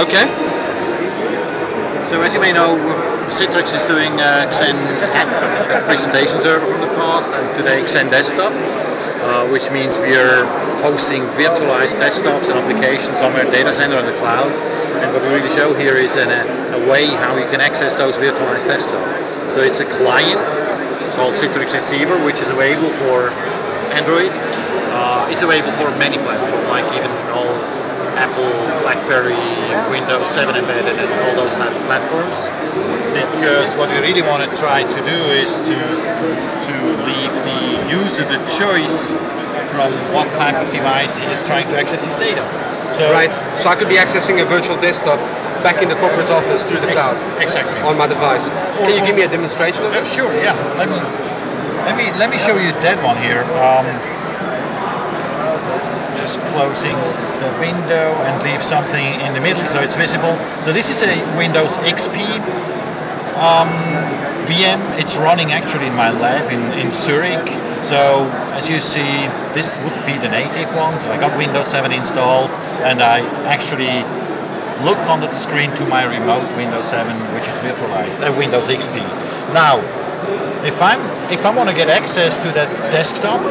Okay. So as you may know, Citrix is doing Xen App presentation server from the past, and today Xen Desktop, which means we are hosting virtualized desktops and applications on our data center on the cloud. And what we really show here is a way how you can access those virtualized desktops. So it's a client called Citrix Receiver, which is available for Android. It's available for many platforms, like even all Apple, BlackBerry, Windows 7 embedded, and all those type of platforms. Because what we really want to try to do is to leave the user the choice from what type of device he is trying to access his data. So, right. So I could be accessing a virtual desktop back in the corporate office through the cloud. Exactly. On my device. Can you give me a demonstration of it? Sure. Yeah. Let me show you that one here. Just closing the window and leave something in the middle so it's visible. So this is a Windows XP VM. It's running actually in my lab in Zurich. So as you see, this would be the native one. So I got Windows 7 installed, and I actually looked on the screen to my remote Windows 7, which is virtualized, Windows XP. Now, if I want to get access to that desktop,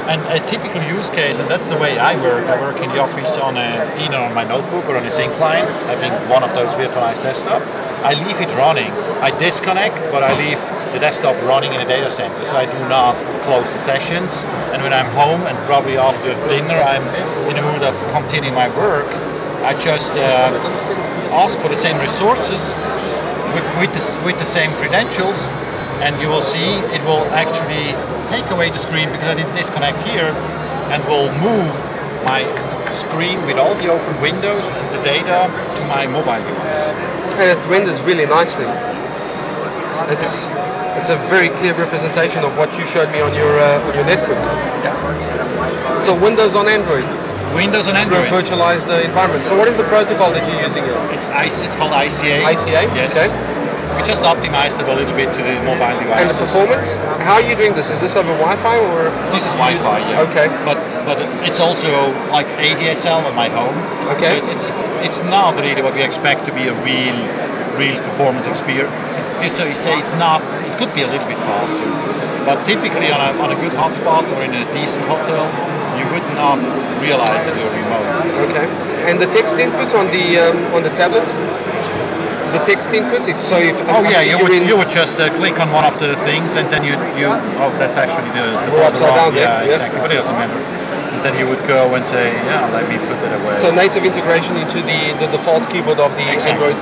and a typical use case, and that's the way I work in the office on either on my notebook or on a Zinc client, having one of those virtualized desktops. I leave it running. I disconnect, but I leave the desktop running in a data center, so I do not close the sessions. And when I'm home, and probably after dinner, I'm in the mood of continuing my work, I just ask for the same resources with the same credentials, and you will see it will actually take away the screen because I didn't disconnect here, and will move my screen with all the open windows and the data to my mobile device. And it renders really nicely. It's a very clear representation of what you showed me on your netbook. Yeah. So Windows on Android. Windows on Android. Through a virtualized environment. So what is the protocol that you're using here? It's called ICA. ICA? Yes. Okay. We just optimized it a little bit to the mobile devices. And the performance? How are you doing this? Is this over Wi-Fi or? This is Wi-Fi, yeah. Okay. But it's also like ADSL at my home. Okay. So it's not really what we expect to be a real performance experience. So you say it's not. It could be a little bit faster, but typically on a good hotspot or in a decent hotel, you would not realize that you're remote. Okay. And the text input on the tablet? The text input, you would just click on one of the things, and then you that's actually the upside down there. Yeah, exactly, but it doesn't matter. And then you would go and say, yeah, let me put it away. So native integration into the default keyboard of the Android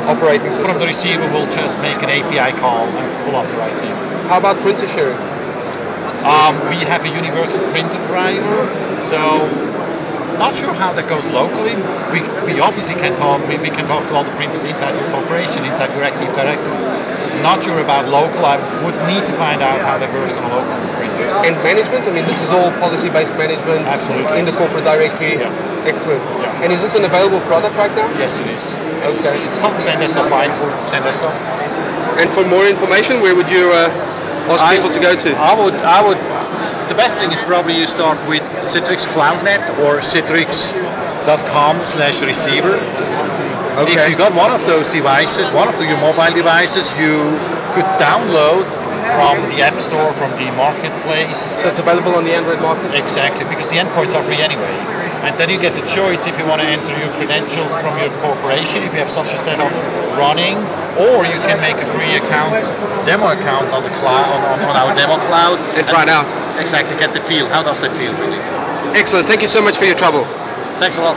operating system. From the receiver, we'll just make an API call and pull up the right thing. How about printer sharing? We have a universal printer driver, so not sure how that goes locally. We obviously can talk. We can talk to all the printers inside the corporation, inside directly. Not sure about local. I would need to find out how that works on a local printer. And management. I mean, this is all policy-based management. Absolutely. In the corporate directory. Yeah. Excellent. Yeah. And is this an available product right now? Yes, it is. Okay. It's called Xen Desktop 5 for Xen Desktop. And for more information, where would you ask people to go to? I would. The best thing is probably you start with Citrix CloudNet or citrix.com/receiver. Okay. If you got one of those devices, one of your mobile devices, you could download from the App Store, from the marketplace. So it's available on the Android market? Exactly, because the endpoints are free anyway. And then you get the choice if you want to enter your credentials from your corporation, if you have such a setup running, or you can make a free demo account on the cloud, on our demo cloud. And try it out. Exactly, get the feel. How does that feel, really? Excellent. Thank you so much for your trouble. Thanks a lot.